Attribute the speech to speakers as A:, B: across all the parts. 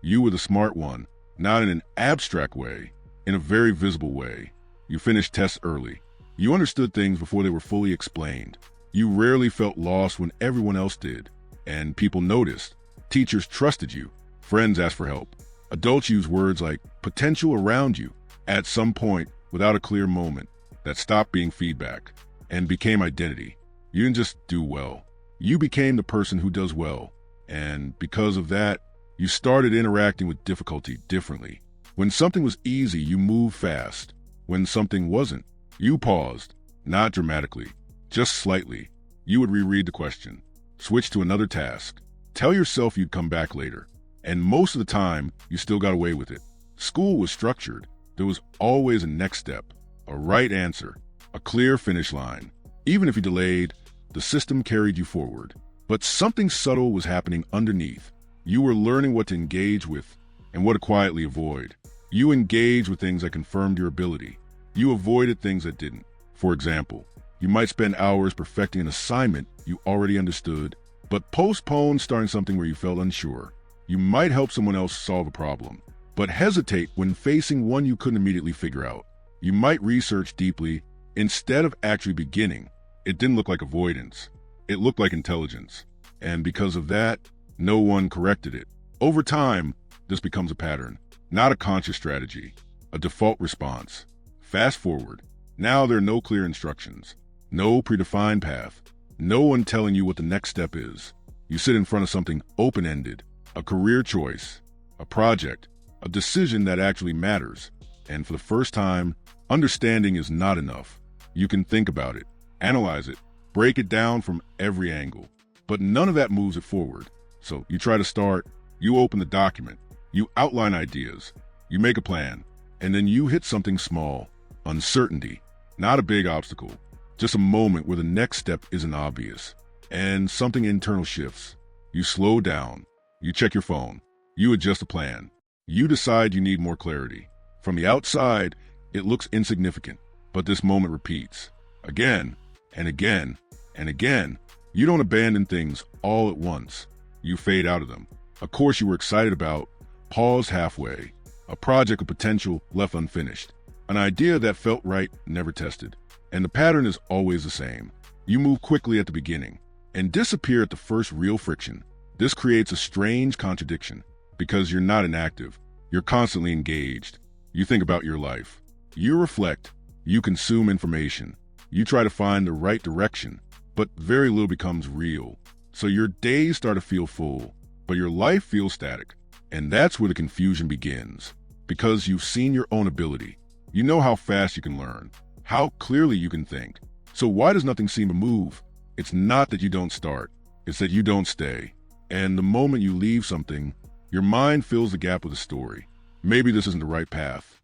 A: You were the smart one, not in an abstract way, in a very visible way. You finished tests early. You understood things before they were fully explained. You rarely felt lost when everyone else did, and people noticed. Teachers trusted you. Friends asked for help. Adults used words like potential around you at some point without a clear moment that stopped being feedback and became identity. You didn't just do well. You became the person who does well. And because of that, you started interacting with difficulty differently. When something was easy, you moved fast. When something wasn't, you paused, not dramatically, just slightly. You would reread the question, switch to another task, tell yourself you'd come back later. And most of the time, you still got away with it. School was structured. There was always a next step, a right answer, a clear finish line. Even if you delayed, the system carried you forward. But something subtle was happening underneath. You were learning what to engage with and what to quietly avoid. You engaged with things that confirmed your ability. You avoided things that didn't. For example, you might spend hours perfecting an assignment you already understood, but postpone starting something where you felt unsure. You might help someone else solve a problem, but hesitate when facing one you couldn't immediately figure out. You might research deeply instead of actually beginning. It didn't look like avoidance. It looked like intelligence. And because of that, no one corrected it. Over time, this becomes a pattern, not a conscious strategy, a default response. Fast forward. Now there are no clear instructions, no predefined path, no one telling you what the next step is. You sit in front of something open-ended, a career choice, a project, a decision that actually matters. And for the first time, understanding is not enough. You can think about it, analyze it, break it down from every angle, but none of that moves it forward. So you try to start, you open the document, you outline ideas, you make a plan, and then you hit something small, uncertainty, not a big obstacle, just a moment where the next step isn't obvious, and something internal shifts. You slow down, you check your phone, you adjust the plan, you decide you need more clarity. From the outside, it looks insignificant, but this moment repeats again and again and again. You don't abandon things all at once. You fade out of them. A course you were excited about, pause halfway. A project of potential left unfinished. An idea that felt right, never tested. And the pattern is always the same. You move quickly at the beginning and disappear at the first real friction. This creates a strange contradiction because you're not inactive. You're constantly engaged. You think about your life. You reflect. You consume information. You try to find the right direction, but very little becomes real. So your days start to feel full, but your life feels static. And that's where the confusion begins. Because you've seen your own ability. You know how fast you can learn, how clearly you can think. So why does nothing seem to move? It's not that you don't start. It's that you don't stay. And the moment you leave something, your mind fills the gap with a story. Maybe this isn't the right path.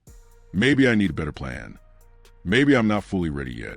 A: Maybe I need a better plan. Maybe I'm not fully ready yet.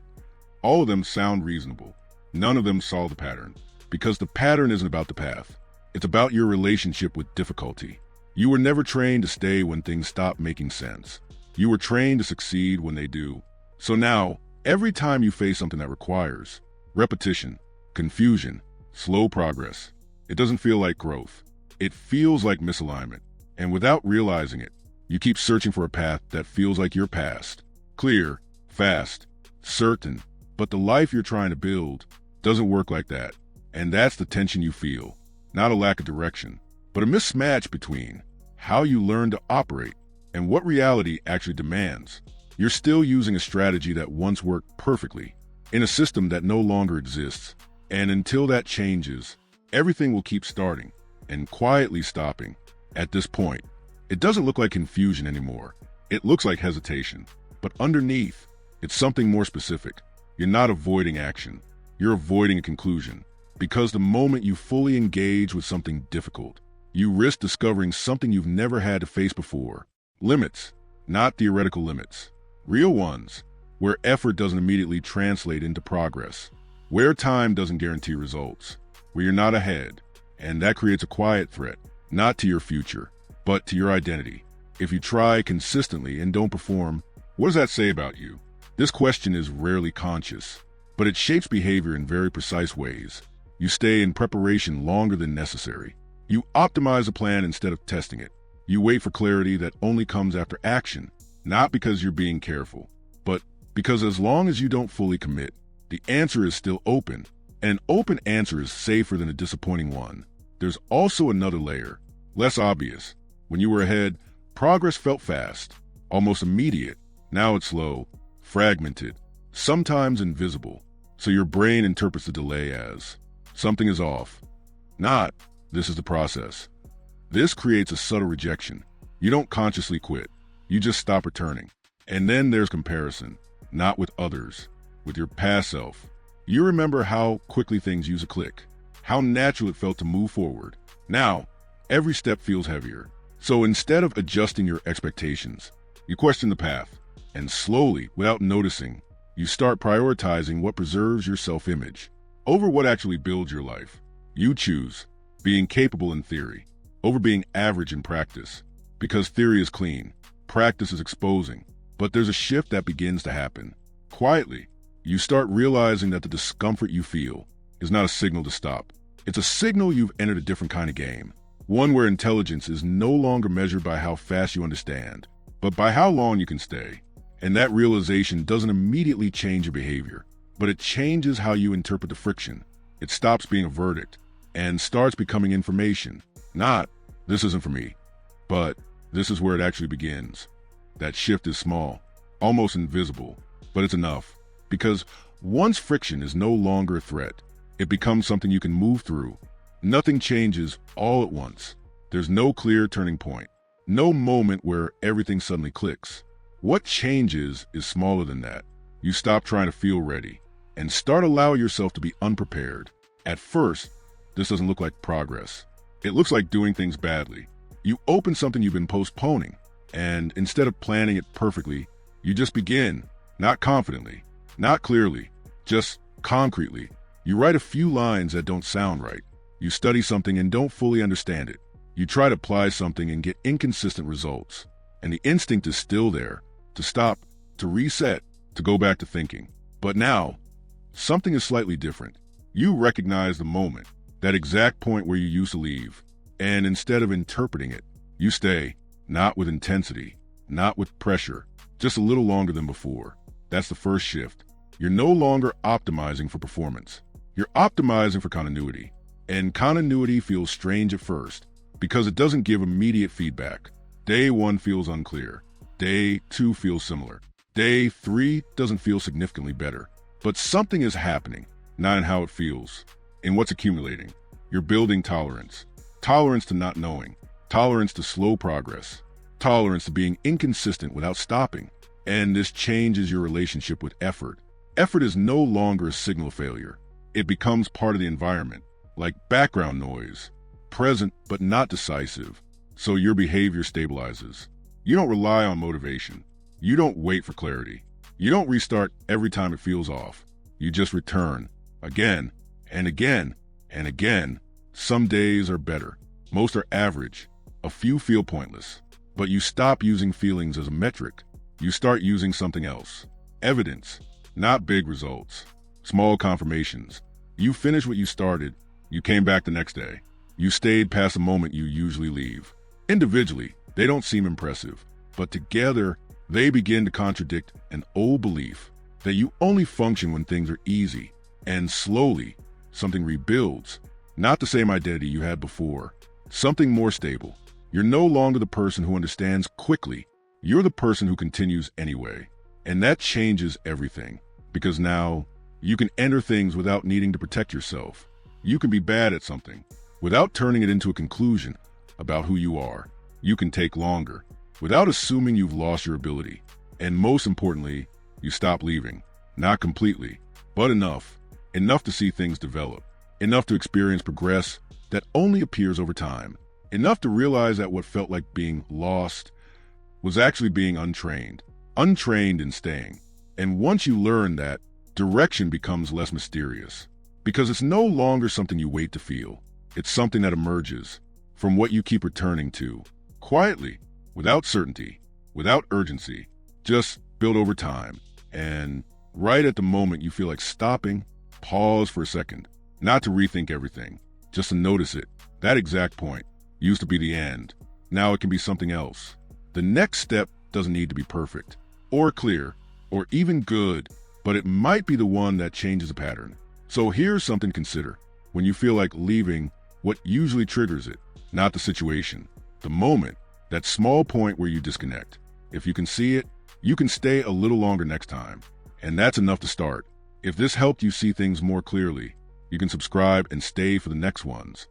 A: All of them sound reasonable. None of them solve the pattern. Because the pattern isn't about the path. It's about your relationship with difficulty. You were never trained to stay when things stop making sense. You were trained to succeed when they do. So now, every time you face something that requires repetition, confusion, slow progress, it doesn't feel like growth. It feels like misalignment. And without realizing it, you keep searching for a path that feels like your past. Clear, fast, certain. But the life you're trying to build doesn't work like that. And that's the tension you feel. Not a lack of direction, but a mismatch between how you learn to operate and what reality actually demands. You're still using a strategy that once worked perfectly in a system that no longer exists. And until that changes, everything will keep starting and quietly stopping. At this point, it doesn't look like confusion anymore. It looks like hesitation. But underneath, it's something more specific. You're not avoiding action. You're avoiding a conclusion. Because the moment you fully engage with something difficult, you risk discovering something you've never had to face before. Limits, not theoretical limits. Real ones, where effort doesn't immediately translate into progress. Where time doesn't guarantee results. Where you're not ahead. And that creates a quiet threat, not to your future, but to your identity. If you try consistently and don't perform, what does that say about you? This question is rarely conscious, but it shapes behavior in very precise ways. You stay in preparation longer than necessary. You optimize a plan instead of testing it. You wait for clarity that only comes after action, not because you're being careful, but because as long as you don't fully commit, the answer is still open. And an open answer is safer than a disappointing one. There's also another layer, less obvious. When you were ahead, progress felt fast, almost immediate. Now it's slow, fragmented, sometimes invisible. So your brain interprets the delay as something is off. Not, this is the process. This creates a subtle rejection. You don't consciously quit. You just stop returning. And then there's comparison, not with others, with your past self. You remember how quickly things used to click, how natural it felt to move forward. Now, every step feels heavier. So instead of adjusting your expectations, you question the path. And slowly, without noticing, you start prioritizing what preserves your self-image over what actually builds your life. You choose being capable in theory over being average in practice, because theory is clean, practice is exposing. But there's a shift that begins to happen. Quietly, you start realizing that the discomfort you feel is not a signal to stop. It's a signal you've entered a different kind of game, one where intelligence is no longer measured by how fast you understand, but by how long you can stay. And that realization doesn't immediately change your behavior, but it changes how you interpret the friction. It stops being a verdict and starts becoming information. Not, this isn't for me, but this is where it actually begins. That shift is small, almost invisible, but it's enough. Because once friction is no longer a threat, it becomes something you can move through. Nothing changes all at once. There's no clear turning point, no moment where everything suddenly clicks. What changes is smaller than that. You stop trying to feel ready and start allowing yourself to be unprepared. At first, this doesn't look like progress. It looks like doing things badly. You open something you've been postponing, and instead of planning it perfectly, you just begin, not confidently, not clearly, just concretely. You write a few lines that don't sound right. You study something and don't fully understand it. You try to apply something and get inconsistent results. And the instinct is still there, to stop, to reset, to go back to thinking. But now, something is slightly different. You recognize the moment, that exact point where you used to leave. And instead of interpreting it, you stay, not with intensity, not with pressure, just a little longer than before. That's the first shift. You're no longer optimizing for performance. You're optimizing for continuity. And continuity feels strange at first, because it doesn't give immediate feedback. Day 1 feels unclear. Day 2 feels similar. Day 3 doesn't feel significantly better. But something is happening, not in how it feels, in what's accumulating. You're building tolerance. Tolerance to not knowing. Tolerance to slow progress. Tolerance to being inconsistent without stopping. And this changes your relationship with effort. Effort is no longer a signal of failure. It becomes part of the environment, like background noise, present but not decisive. So your behavior stabilizes. You don't rely on motivation. You don't wait for clarity. You don't restart every time it feels off. You just return, again and again and again. Some days are better. Most are average. A few feel pointless. But you stop using feelings as a metric. You start using something else. Evidence, not big results. Small confirmations. You finish what you started. You came back the next day. You stayed past the moment you usually leave. Individually, they don't seem impressive. But together, they begin to contradict an old belief that you only function when things are easy. And slowly, something rebuilds. Not the same identity you had before. Something more stable. You're no longer the person who understands quickly. You're the person who continues anyway. And that changes everything. Because now, you can enter things without needing to protect yourself. You can be bad at something without turning it into a conclusion about who you are. You can take longer without assuming you've lost your ability. And most importantly, you stop leaving. Not completely, but enough. Enough to see things develop. Enough to experience progress that only appears over time. Enough to realize that what felt like being lost was actually being untrained. Untrained in staying. And once you learn that, direction becomes less mysterious. Because it's no longer something you wait to feel. It's something that emerges from what you keep returning to. Quietly, without certainty, without urgency, just build over time. And right at the moment you feel like stopping, pause for a second. Not to rethink everything, just to notice it. That exact point used to be the end. Now it can be something else. The next step doesn't need to be perfect, or clear, or even good, but it might be the one that changes a pattern. So here's something to consider. When you feel like leaving, what usually triggers it? Not the situation, the moment, that small point where you disconnect. If you can see it, you can stay a little longer next time. And that's enough to start. If this helped you see things more clearly, you can subscribe and stay for the next ones.